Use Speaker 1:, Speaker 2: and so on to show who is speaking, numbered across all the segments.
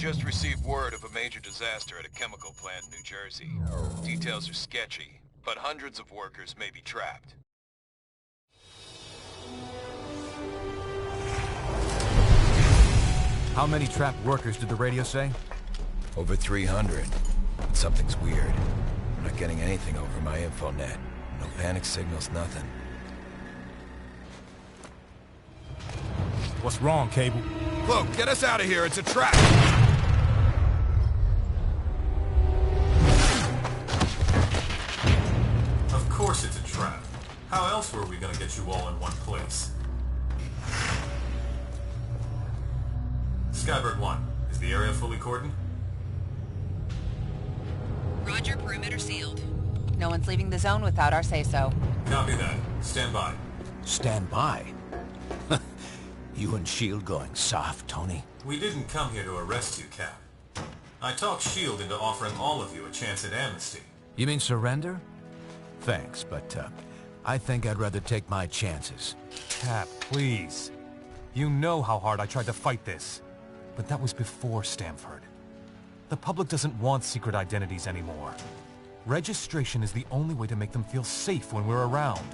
Speaker 1: just received word of a major disaster at a chemical plant in New Jersey. Details are sketchy, but hundreds of workers may be trapped.
Speaker 2: How many trapped workers did the radio say?
Speaker 3: Over 300. But something's weird. I'm not getting anything over my infonet. No panic signals, nothing.
Speaker 2: What's wrong, Cable?
Speaker 4: Look, get us out of here. It's a trap.
Speaker 5: Of course it's a trap. How else were we gonna get you all in one place? Skybird 1, is the area fully cordoned?
Speaker 6: Roger, perimeter sealed. No one's leaving the zone without our say-so.
Speaker 5: Copy that. Stand by.
Speaker 7: Stand by? You and S.H.I.E.L.D. going soft, Tony?
Speaker 5: We didn't come here to arrest you, Cap. I talked S.H.I.E.L.D. into offering all of you a chance at amnesty.
Speaker 7: You mean surrender? Thanks, but I think I'd rather take my chances.
Speaker 2: Cap, please. You know how hard I tried to fight this. But that was before Stamford. The public doesn't want secret identities anymore. Registration is the only way to make them feel safe when we're around.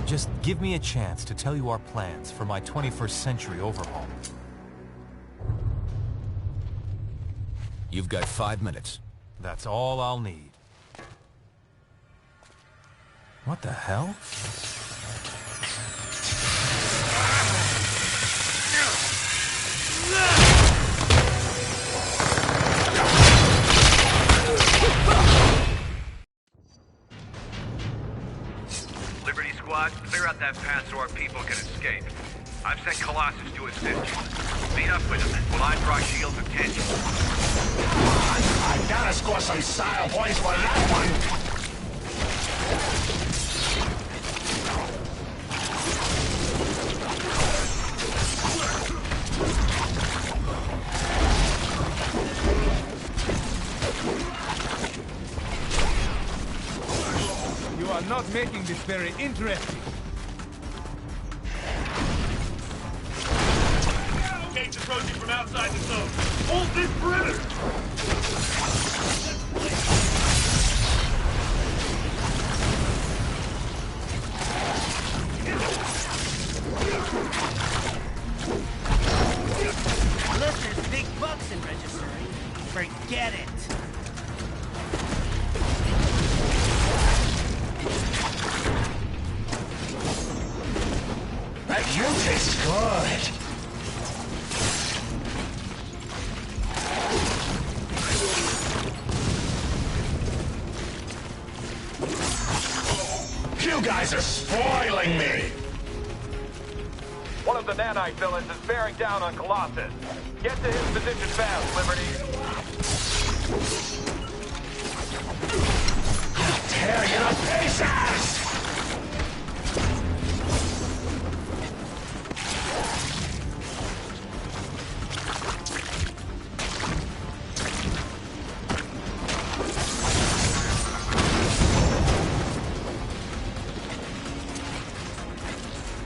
Speaker 2: Just give me a chance to tell you our plans for my 21st century overhaul.
Speaker 7: You've got 5 minutes.
Speaker 2: That's all I'll need. What the hell?
Speaker 8: Liberty Squad, clear out that path so our people can escape. I've sent Colossus to assist you. Meet up with him while I draw S.H.I.E.L.D.'s attention.
Speaker 9: I gotta score some style points for that one!
Speaker 10: You are not making this very interesting.
Speaker 11: Gates approaching from outside the zone. Hold this perimeter!
Speaker 12: Unless there's big bucks in registering, forget it.
Speaker 9: That you taste good! You guys are spoiling me!
Speaker 8: One of the nanite villains is bearing down on Colossus. Get to his position fast, Liberty.
Speaker 9: I'll tear you to pieces!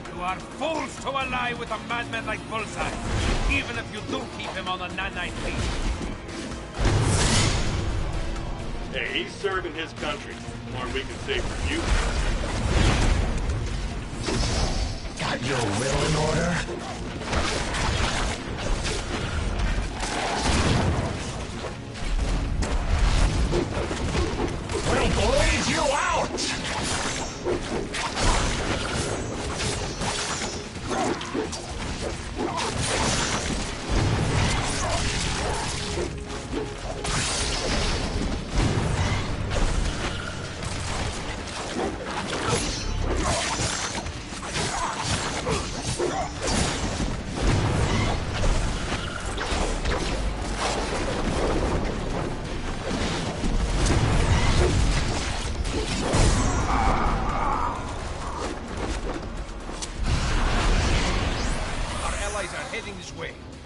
Speaker 11: You are fools to ally with a madman like Bullseye, even if you do keep him on the nanite lead.
Speaker 13: Hey, he's serving his country. More we can say for you.
Speaker 9: Got your will in order? We'll bleed you out!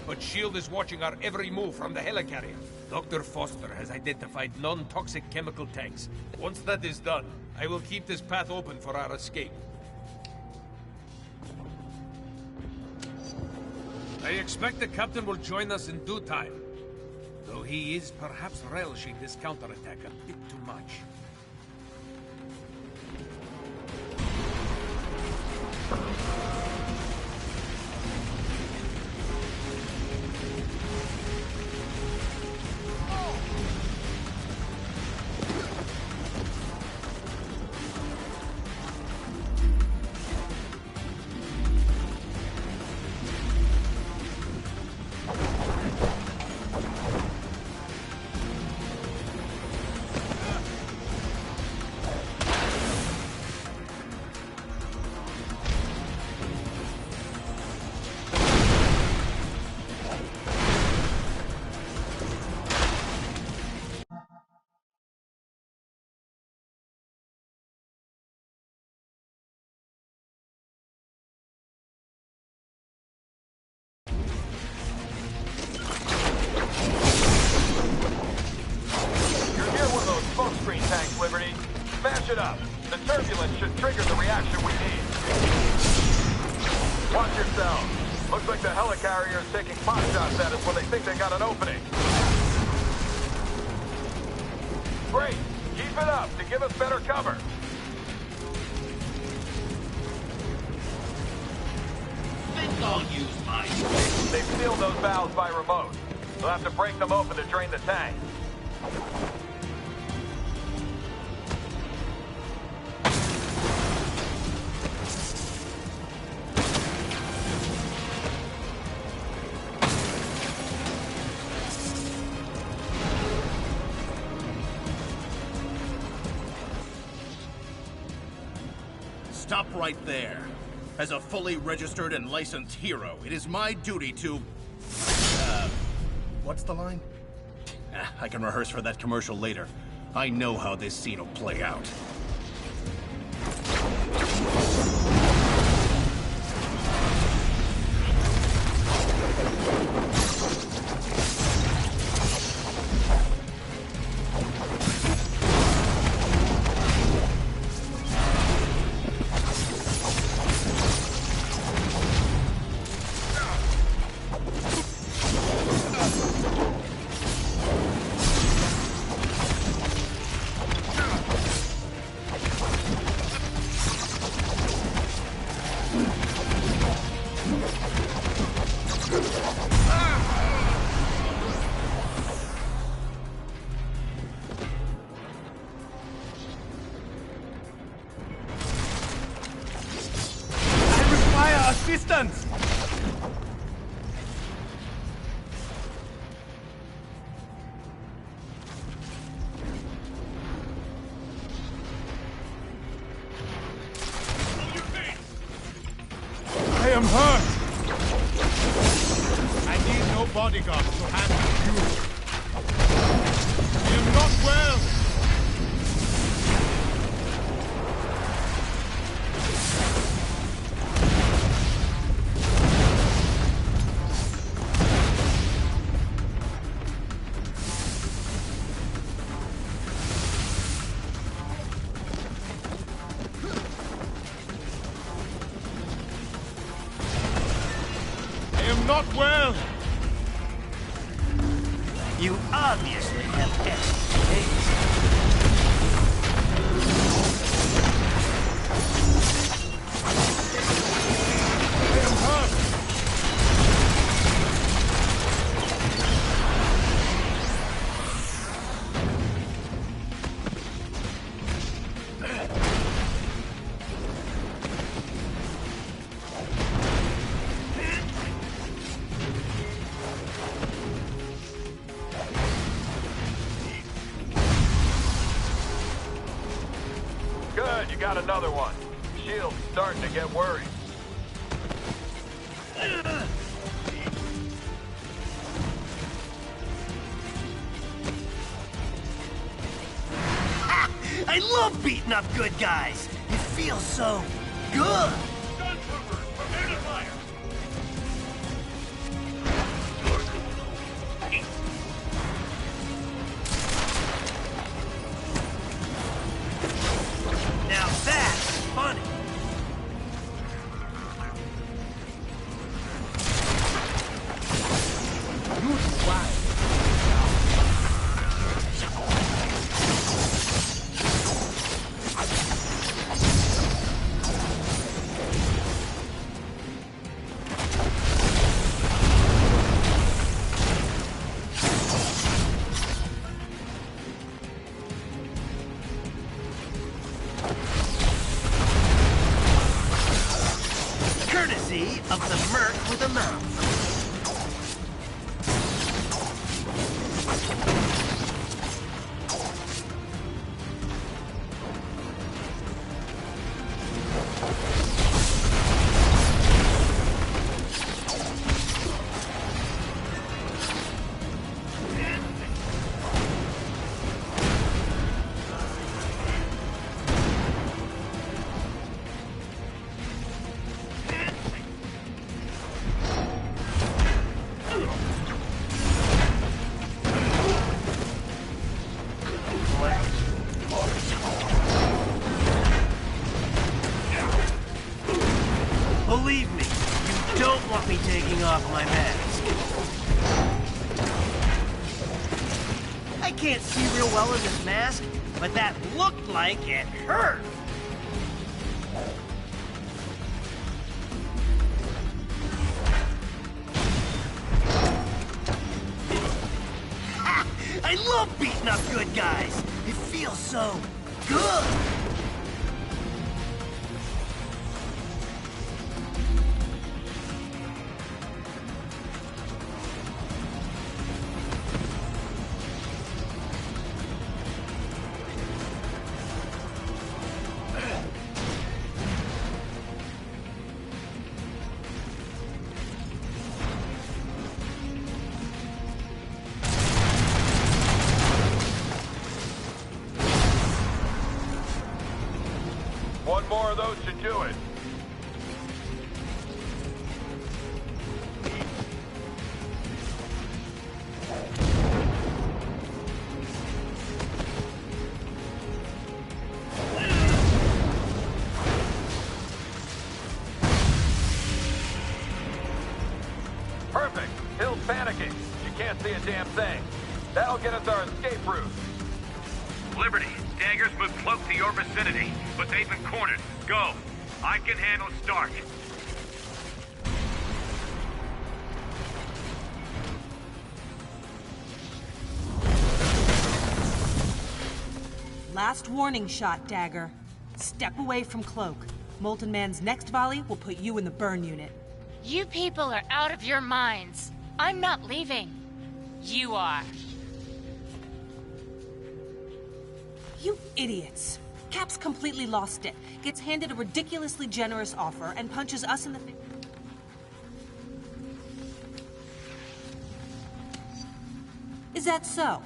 Speaker 11: But S.H.I.E.L.D. is watching our every move from the helicarrier. Dr. Foster has identified non-toxic chemical tanks. Once that is done, I will keep this path open for our escape. I expect the captain will join us in due time. though he is perhaps relishing this counterattack a bit too much.
Speaker 8: Smash it up. The turbulence should trigger the reaction we need. Watch yourselves. Looks like the helicarrier is taking pot shots at us when they think they got an opening. Great. Keep it up to give us better cover.
Speaker 9: Think I'll use my...
Speaker 8: They've sealed those valves by remote. We'll have to break them open to drain the tank.
Speaker 9: Stop right there. As a fully registered and licensed hero, it is my duty to... what's the line? I can rehearse for that commercial later. I know how this scene will play out.
Speaker 10: Assistance! I am hurt! I need no bodyguard to handle you. I am not well! Not well!
Speaker 12: You obviously have expectations.
Speaker 10: I am hurt!
Speaker 8: Good, you got another one. Shield's starting to get worried.
Speaker 12: I love beating up good guys. It feels so good.
Speaker 13: Guntroopers, prepare to fire.
Speaker 12: Now that's funny.
Speaker 10: Good fight.
Speaker 12: I can't see real well in this mask, but that looked like it hurt. Ha! I love beating up good guys. It feels so good.
Speaker 8: One more of those should do it. Perfect. Hill's panicking. You can't see a damn thing. That'll get us our escape route. Liberty, Daggers move Cloak to your vicinity, but they've been cornered. Go. I can handle Stark.
Speaker 14: Last warning shot, Dagger. Step away from Cloak. Molten Man's next volley will put you in the burn unit.
Speaker 15: You people are out of your minds. I'm not leaving. You are.
Speaker 14: You idiots. Cap's completely lost it. Gets handed a ridiculously generous offer and punches us in the face. Is that so?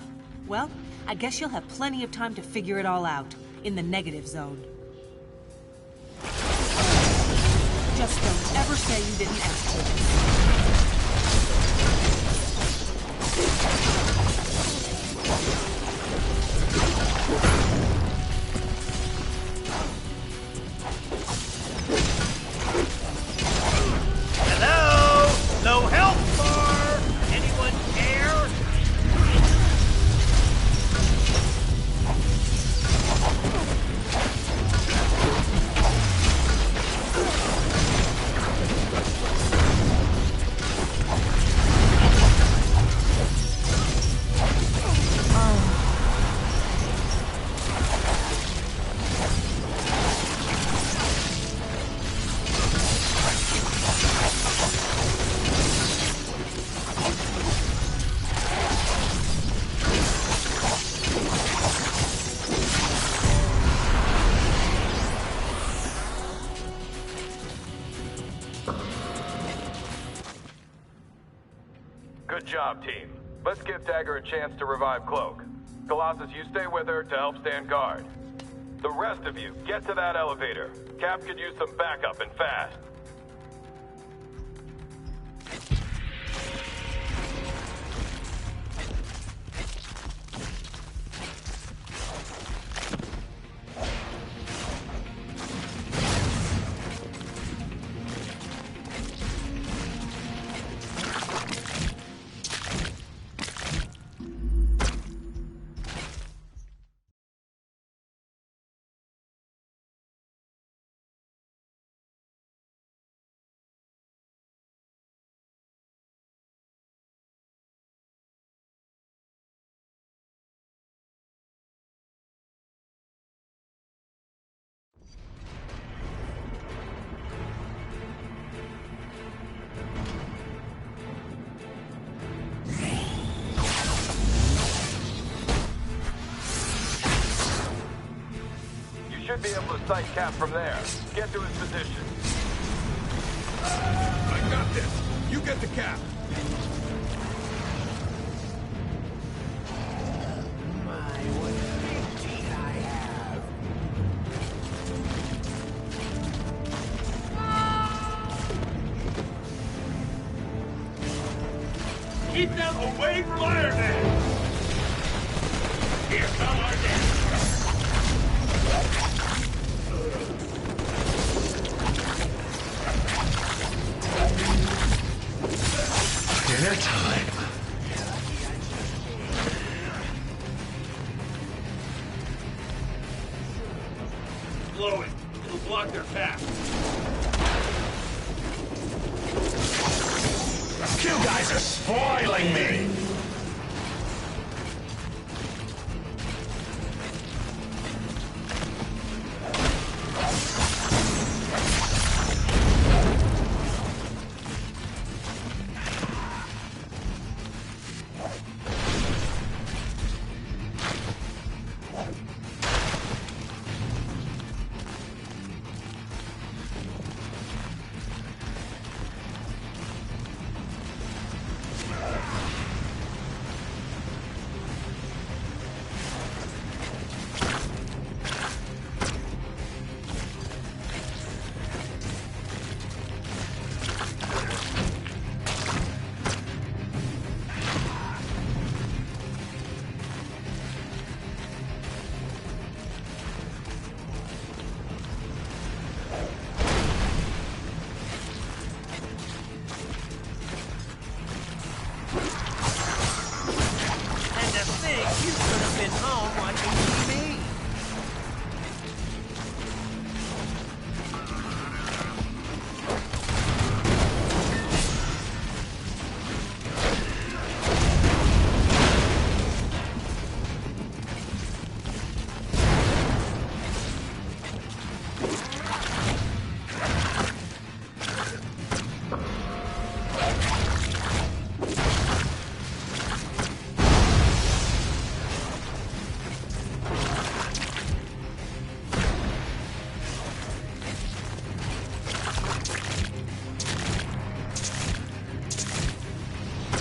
Speaker 14: Well, I guess you'll have plenty of time to figure it all out. In the negative zone. Just don't ever say you didn't ask for
Speaker 12: Hello? No help for anyone care?
Speaker 8: Good job, team. Let's give Dagger a chance to revive Cloak. Colossus, you stay with her to help stand guard. The rest of you, get to that elevator. Cap could use some backup and fast. Should be able to sight Cap from there. Get to his position.
Speaker 4: I got this. You get the Cap.
Speaker 13: Keep them away from Iron Man! Here come our dad! Dinner time. slow it. It'll block their path.
Speaker 8: You guys are spoiling me!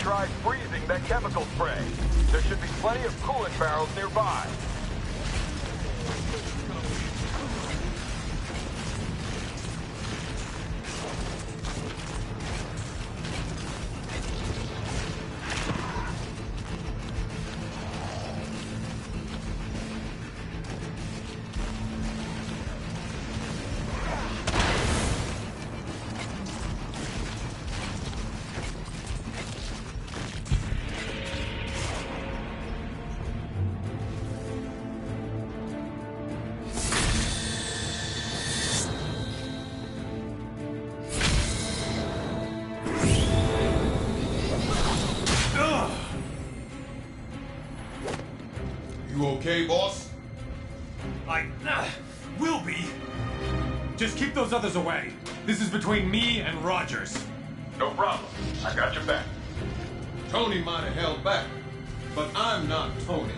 Speaker 8: Try freezing that chemical spray. There should be plenty of coolant barrels nearby.
Speaker 10: You okay, boss?
Speaker 2: I will be. Just keep those others away. This is between me and Rogers.
Speaker 8: No problem. I got your back.
Speaker 10: Tony might have held back, but I'm not Tony.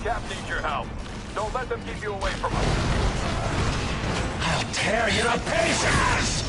Speaker 8: Cap needs your help. Don't let them keep you away from us.
Speaker 12: I'll tear you to pieces!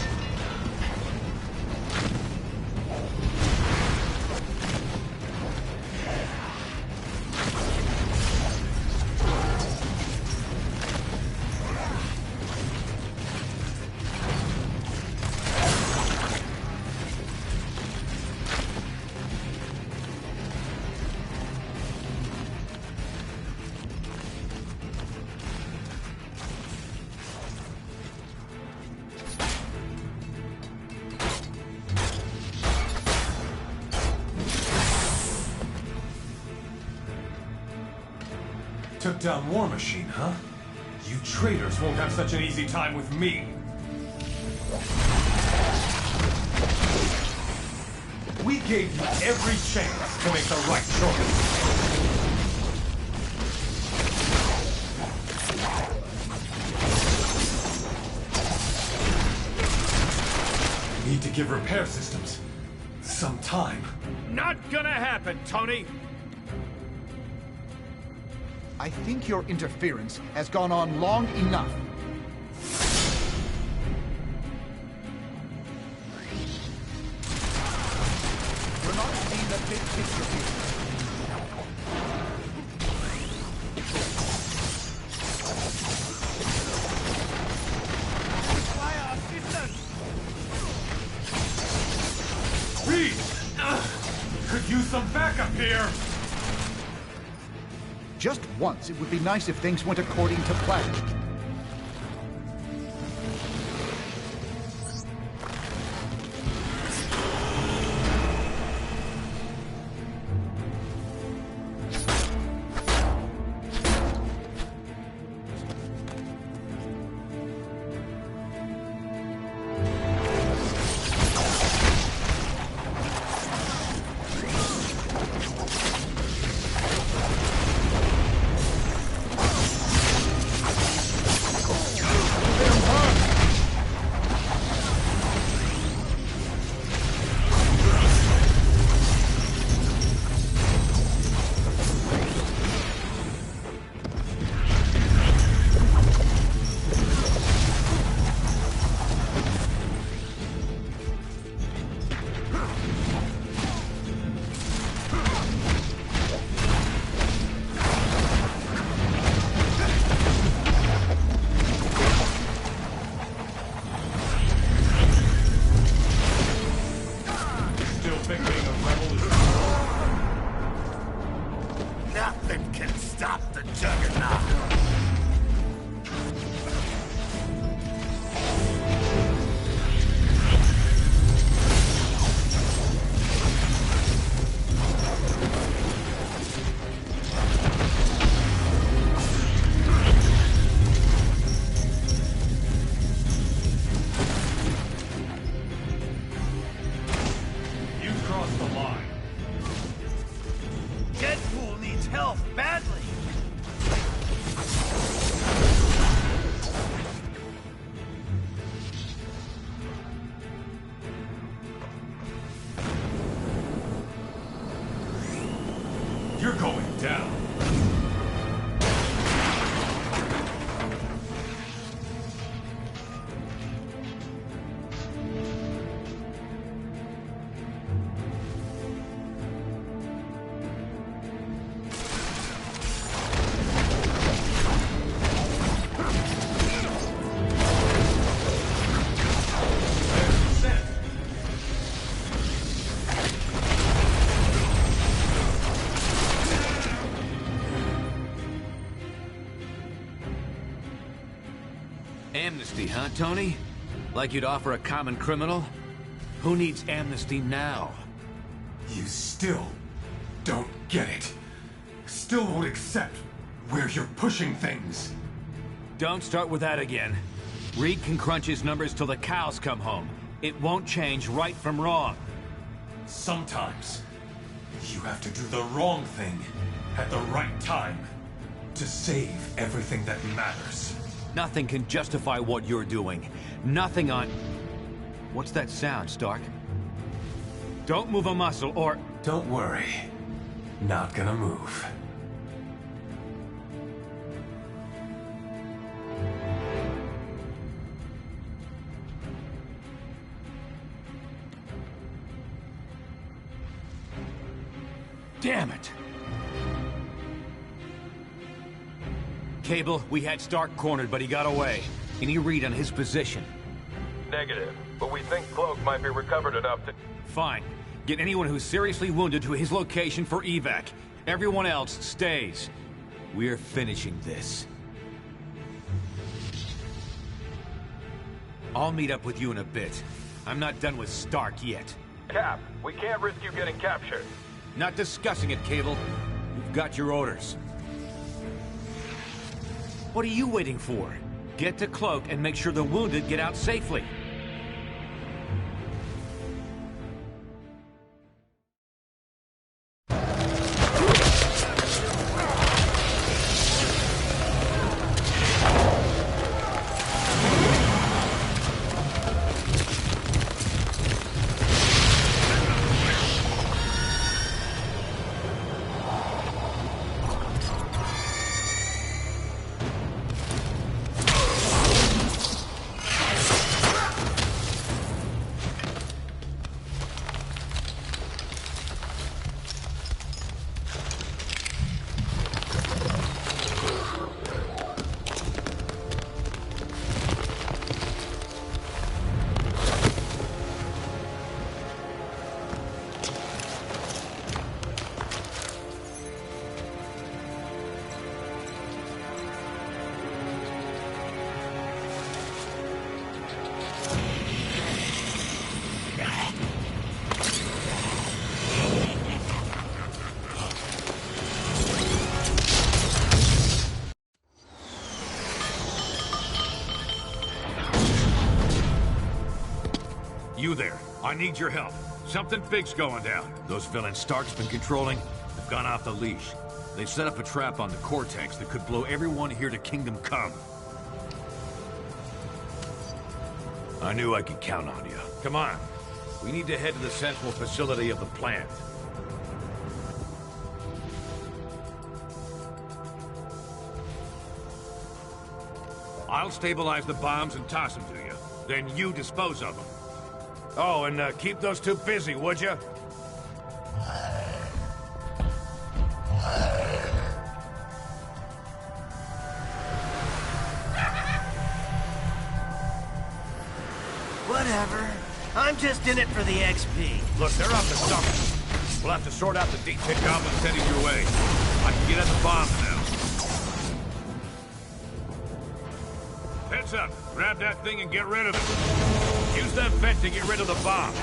Speaker 2: took down War Machine, huh? You traitors won't have such an easy time with me. We gave you every chance to make the right choice. Need to give repair systems some time.
Speaker 10: Not gonna happen, Tony!
Speaker 16: I think your interference has gone on long enough. We're not seeing the big picture here.
Speaker 2: Reed! Could use some backup here!
Speaker 16: Just once, it would be nice if things went according to plan.
Speaker 12: Nothing can stop the Juggernaut.
Speaker 2: You crossed the line.
Speaker 12: Deadpool needs help badly.
Speaker 2: You're going down.
Speaker 17: Amnesty, huh, Tony? Like you'd offer a common criminal? Who needs amnesty now?
Speaker 2: You still don't get it. Still won't accept where you're pushing things.
Speaker 17: Don't start with that again. Reed can crunch his numbers till the cows come home. It won't change right from wrong.
Speaker 2: Sometimes, you have to do the wrong thing at the right time to save everything that matters.
Speaker 17: Nothing can justify what you're doing. Nothing on... What's that sound, Stark? Don't move a muscle, or...
Speaker 2: Don't worry. Not gonna move.
Speaker 17: Damn it! Cable, we had Stark cornered, but he got away. Any read on his position?
Speaker 8: Negative, but we think Cloak might be recovered enough to...
Speaker 17: Fine. Get anyone who's seriously wounded to his location for evac. Everyone else stays. We're finishing this. I'll meet up with you in a bit. I'm not done with Stark yet.
Speaker 8: Cap, we can't risk you getting captured.
Speaker 17: Not discussing it, Cable. You've got your orders. What are you waiting for? Get to Cloak and make sure the wounded get out safely.
Speaker 8: You there. I need your help. Something big's going down. Those villains Stark's been controlling have gone off the leash. They've set up a trap on the Cortex that could blow everyone here to Kingdom Come. I knew I could count on you. Come on. We need to head to the central facility of the plant. I'll stabilize the bombs and toss them to you. Then you dispose of them. Oh, and keep those two busy, would you?
Speaker 12: Whatever. I'm just in it for the XP.
Speaker 8: Look, they're up to something. We'll have to sort out the D-Tick goblins heading your way. I can get at the bombs now. Heads up. Grab that thing and get rid of it. Use that vent to get rid of the bomb.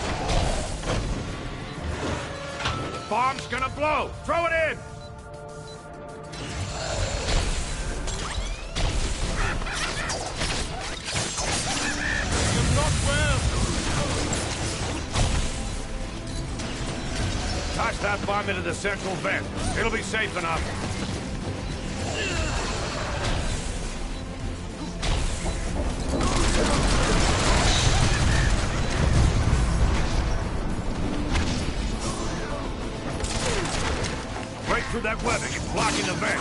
Speaker 8: The bomb's gonna blow! Throw it in!
Speaker 10: You're not well!
Speaker 8: Toss that bomb into the central vent. It'll be safe enough. Through that webbing, it's blocking the vent.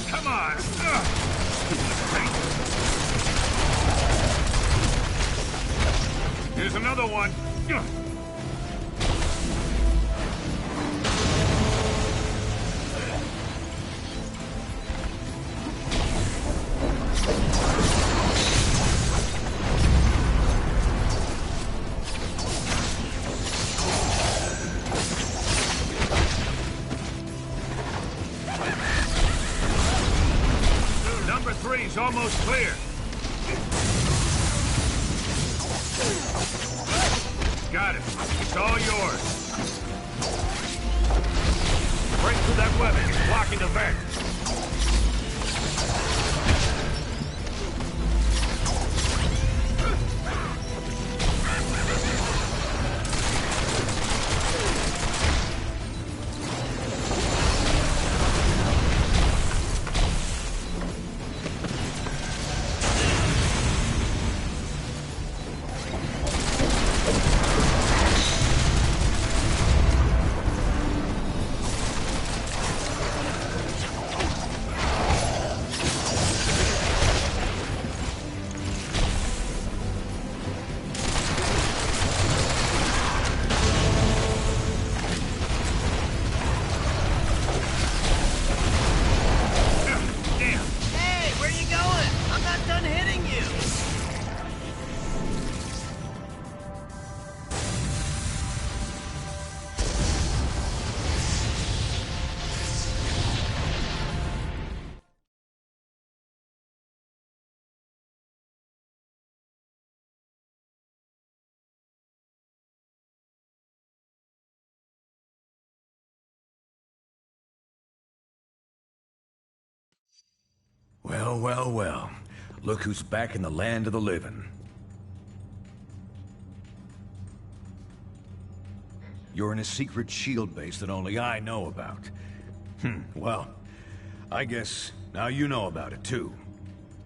Speaker 8: Come on! Here's another one. Number 3's almost clear. Got it. It's all yours. Break through that webbing. It's blocking the vent.
Speaker 17: Well, well, well. Look who's back in the land of the living. You're in a secret SHIELD base that only I know about. Well, I guess now you know about it too.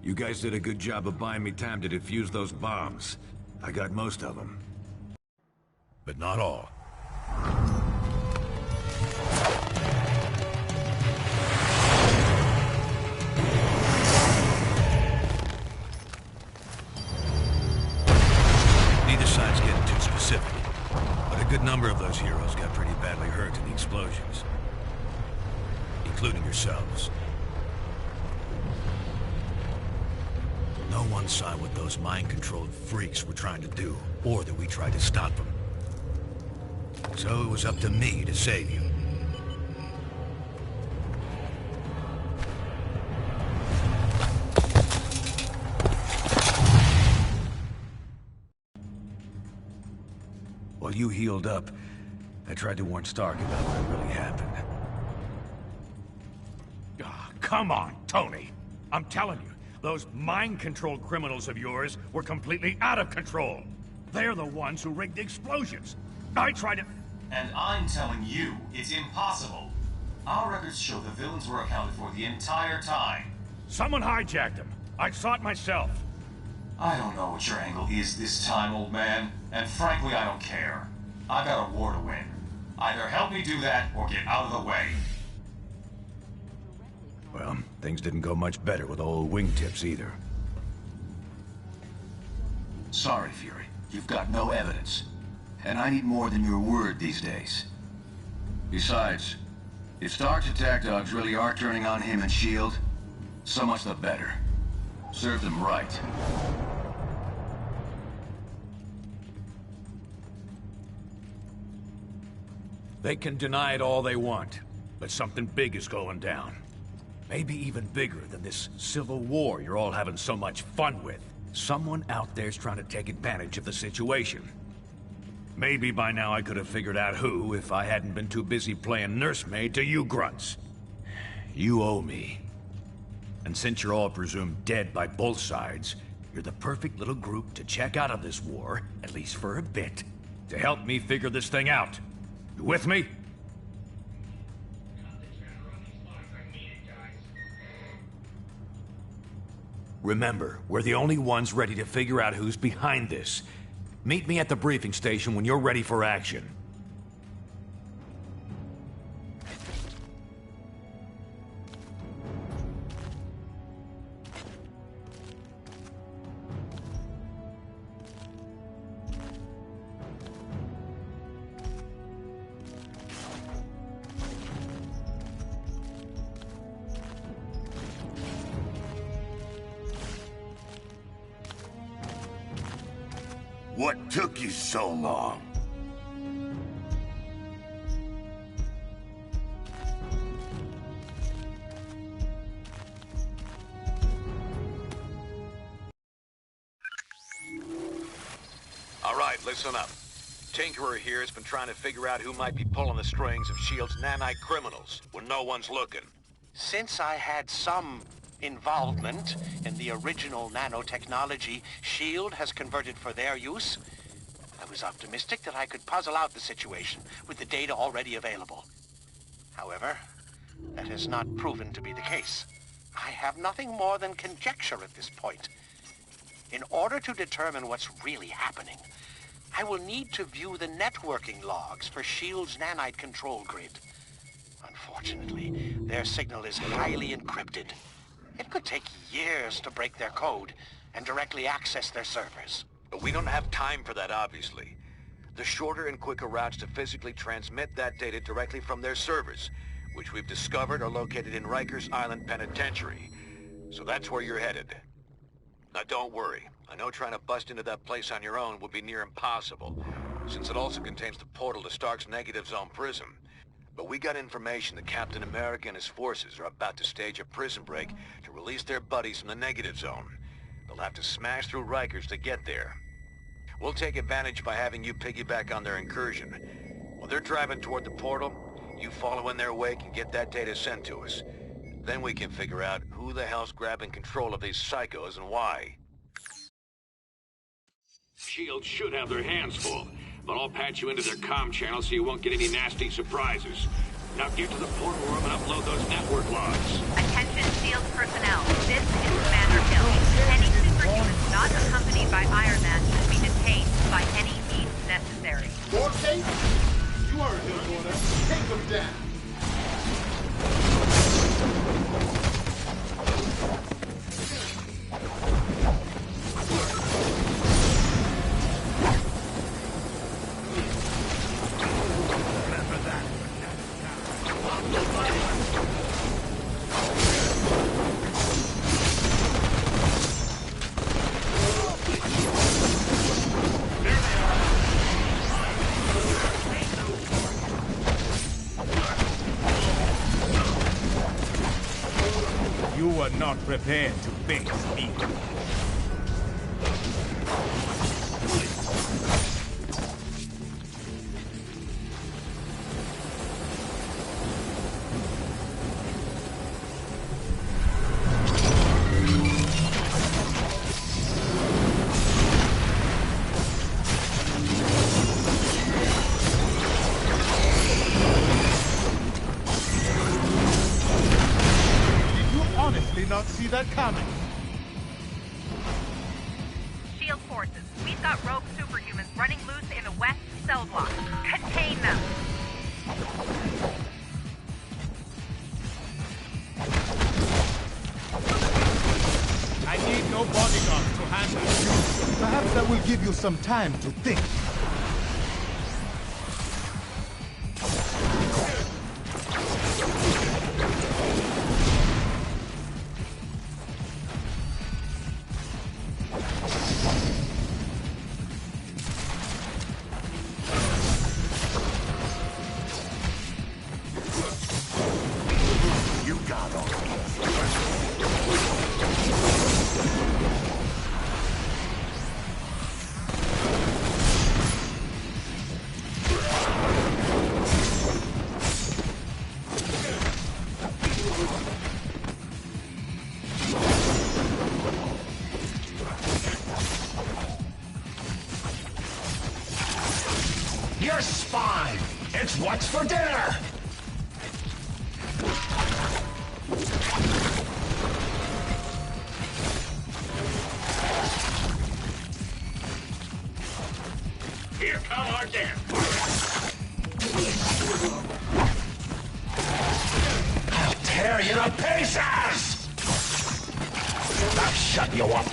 Speaker 17: You guys did a good job of buying me time to defuse those bombs. I got most of them. But not all. Neither side's getting too specific, but a good number of those heroes got pretty badly hurt in the explosions. Including yourselves. No one saw what those mind-controlled freaks were trying to do, or that we tried to stop them. So it was up to me to save you. While you healed up, I tried to warn Stark about what really happened.
Speaker 8: Come on, Tony. I'm telling you, those mind-controlled criminals of yours were completely out of control. They're the ones who rigged the explosions. I tried to...
Speaker 5: And I'm telling you, it's impossible. Our records show the villains were accounted for the entire time.
Speaker 8: Someone hijacked them. I saw it myself.
Speaker 5: I don't know what your angle is this time, old man. And frankly, I don't care. I've got a war to win. Either help me do that, or get out of the way.
Speaker 17: Well, things didn't go much better with old wingtips either.
Speaker 18: Sorry, Fury. You've got no evidence. And I need more than your word these days. Besides, if Stark's attack dogs really are turning on him and S.H.I.E.L.D., so much the better. Serve them right.
Speaker 17: They can deny it all they want, but something big is going down. Maybe even bigger than this civil war you're all having so much fun with. Someone out there's trying to take advantage of the situation. Maybe by now I could have figured out who if I hadn't been too busy playing nursemaid to you grunts. You owe me. And since you're all presumed dead by both sides, you're the perfect little group to check out of this war, at least for a bit, to help me figure this thing out. You with me? Remember, we're the only ones ready to figure out who's behind this. Meet me at the briefing station when you're ready for action.
Speaker 19: What took you so long?
Speaker 20: All right, listen up. Tinkerer here has been trying to figure out who might be pulling the strings of S.H.I.E.L.D.'s nanite criminals when no one's looking.
Speaker 21: Since I had some involvement in the original nanotechnology S.H.I.E.L.D. has converted for their use, I was optimistic that I could puzzle out the situation with the data already available. However, that has not proven to be the case. I have nothing more than conjecture at this point. In order to determine what's really happening, I will need to view the networking logs for S.H.I.E.L.D.'s nanite control grid. Unfortunately, their signal is highly encrypted. It could take years to break their code and directly access their servers.
Speaker 20: But we don't have time for that, obviously. The shorter and quicker routes to physically transmit that data directly from their servers, which we've discovered are located in Rikers Island Penitentiary. So that's where you're headed. Now don't worry. I know trying to bust into that place on your own would be near impossible, since it also contains the portal to Stark's Negative Zone prison. But we got information that Captain America and his forces are about to stage a prison break to release their buddies from the Negative Zone. They'll have to smash through Rikers to get there. We'll take advantage by having you piggyback on their incursion. While they're driving toward the portal, you follow in their wake and get that data sent to us. Then we can figure out who the hell's grabbing control of these psychos and why.
Speaker 8: S.H.I.E.L.D. should have their hands full, but I'll patch you into their comm channel so you won't get any nasty surprises. Now get to the portal room and upload those network logs.
Speaker 1: Attention S.H.I.E.L.D. personnel. This is Commander Hill. Any superhumans not accompanied by Iron Man should be detained by any means necessary.
Speaker 10: More case? You heard him, Warner. Take them down. You were not prepared to face me. Not see that coming.
Speaker 1: S.H.I.E.L.D. forces, we've got rogue superhumans running loose in the west cell block. Contain them.
Speaker 10: I need no bodyguards to handle you. Perhaps that will give you some time to think.
Speaker 19: Your spine! It's what's for dinner!
Speaker 8: Here come our dance.
Speaker 19: I'll tear you to pieces! I'll shut you up.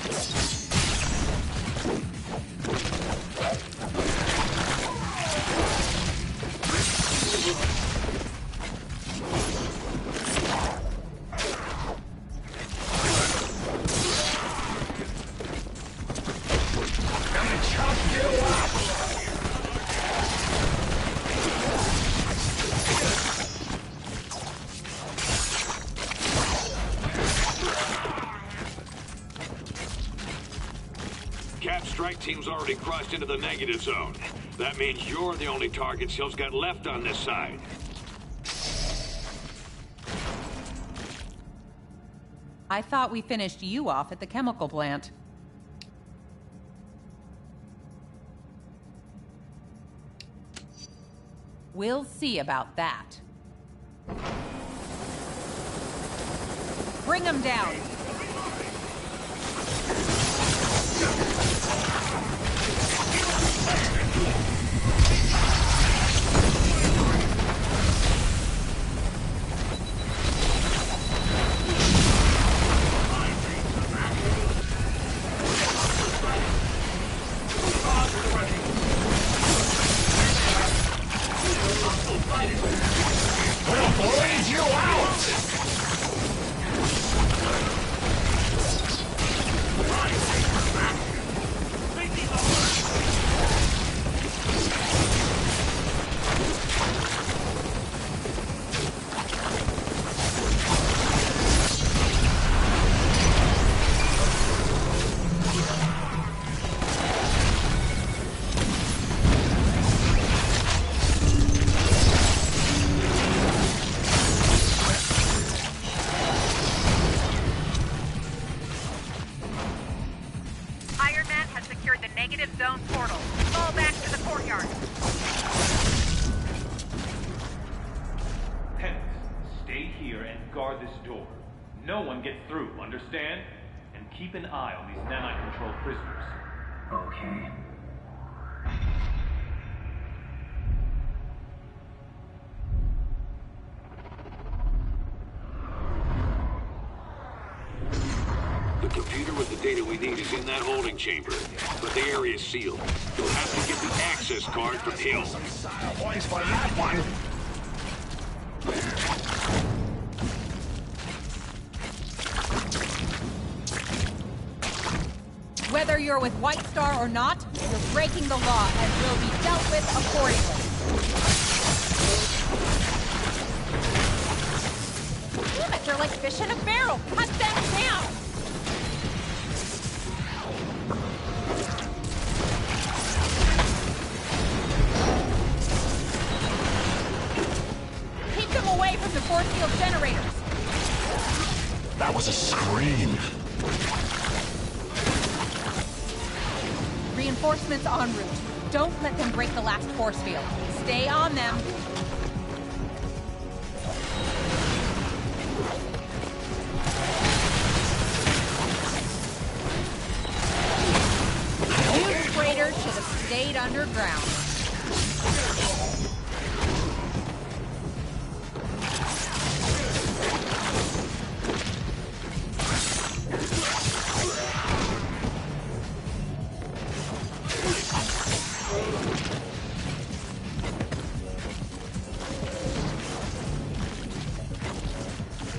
Speaker 8: Strike team's already crossed into the negative zone. That means you're the only target S.H.I.E.L.D.'s got left on this side.
Speaker 6: I thought we finished you off at the chemical plant. We'll see about that. Bring them down!
Speaker 3: no one gets through, understand? And keep an eye on these nanite-controlled prisoners.
Speaker 18: Okay.
Speaker 8: The computer with the data we need is in that holding chamber, but the area is sealed. You'll have to get the access card from Hill.
Speaker 19: Points for that one.
Speaker 22: Whether you're with White Star or not, you're breaking the law and will be dealt with accordingly. Damn it, they're like fish in a barrel. Cut them down! Keep them away from the force field generators.
Speaker 19: That was a scream.
Speaker 22: Reinforcements en route. Don't let them break the last force field. Stay on them. You traitors should have stayed underground.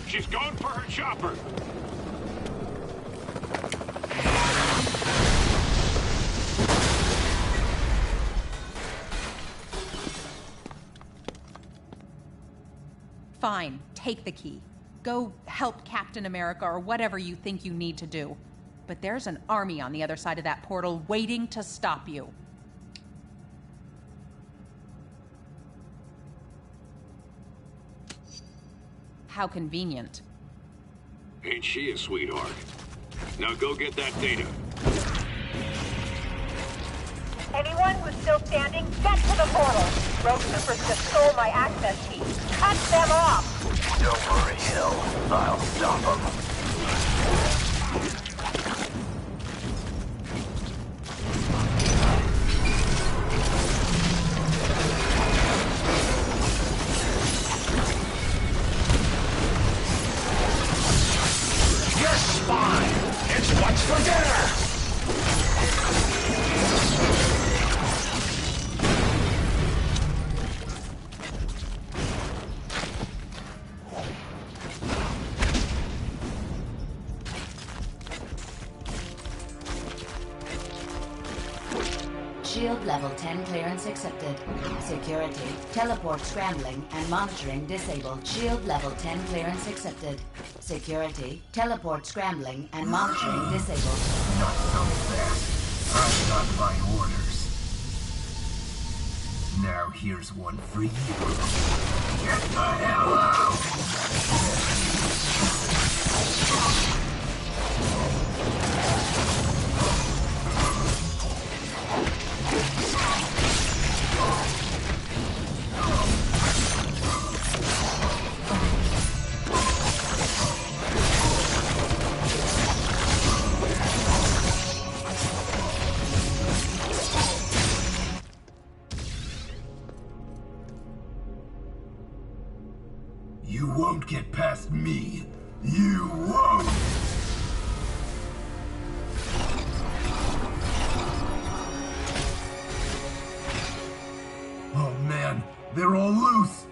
Speaker 8: She's going for her chopper.
Speaker 22: Fine, take the key. Go help Captain America or whatever you think you need to do. But there's an army on the other side of that portal waiting to stop you. How convenient.
Speaker 8: Ain't she a sweetheart? Now go get that data.
Speaker 1: Anyone who's still standing, get to the portal. Rogue Supers just stole my access key. Cut them off!
Speaker 19: Don't worry, Hill. I'll stop them. Your spine! It's what's for dinner!
Speaker 23: Shield level 10 clearance accepted. Security, teleport scrambling and monitoring disabled. Shield level 10 clearance accepted. Security, teleport scrambling and monitoring disabled.
Speaker 19: Not so fast. I've got my orders. Now here's one for you. Get the hell out! You won't get past me. You won't! Oh man, they're all loose!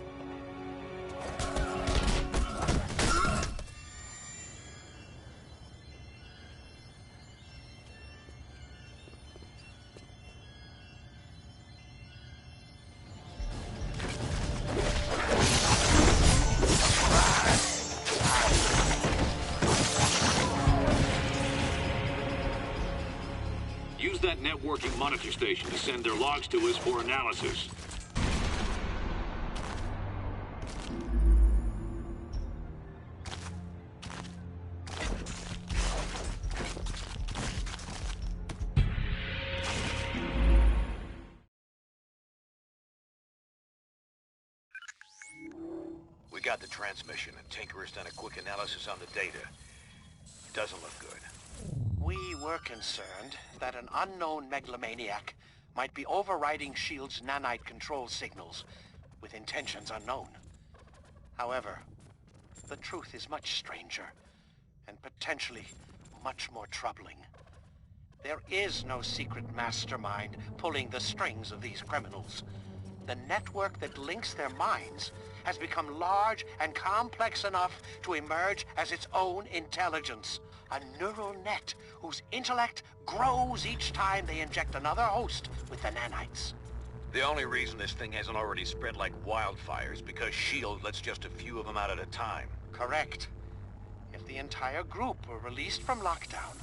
Speaker 8: Use that networking monitor station to send their logs to us for analysis.
Speaker 20: We got the transmission, and Tinkerer's done a quick analysis on the data. It doesn't look good.
Speaker 21: We were concerned that an unknown megalomaniac might be overriding S.H.I.E.L.D.'s nanite control signals with intentions unknown. However, the truth is much stranger and potentially much more troubling. There is no secret mastermind pulling the strings of these criminals. The network that links their minds has become large and complex enough to emerge as its own intelligence. A neural net whose intellect grows each time they inject another host with the nanites.
Speaker 20: The only reason this thing hasn't already spread like wildfire is because S.H.I.E.L.D. lets just a few of them out at a time.
Speaker 21: Correct. If the entire group were released from lockdown,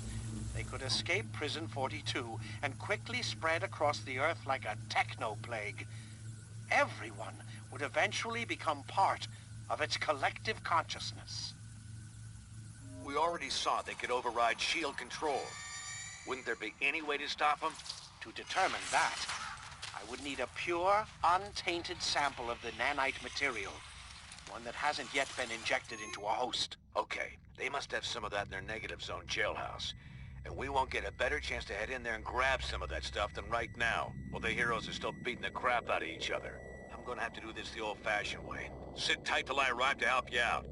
Speaker 21: they could escape Prison 42 and quickly spread across the Earth like a techno-plague. Everyone would eventually become part of its collective consciousness.
Speaker 20: We already saw they could override S.H.I.E.L.D. control. Wouldn't there be any way to stop them?
Speaker 21: To determine that, I would need a pure, untainted sample of the nanite material. One that hasn't yet been injected into a host.
Speaker 20: Okay, they must have some of that in their negative zone jailhouse. And we won't get a better chance to head in there and grab some of that stuff than right now, while the heroes are still beating the crap out of each other. I'm gonna have to do this the old-fashioned way. Sit tight till I arrive to help you out.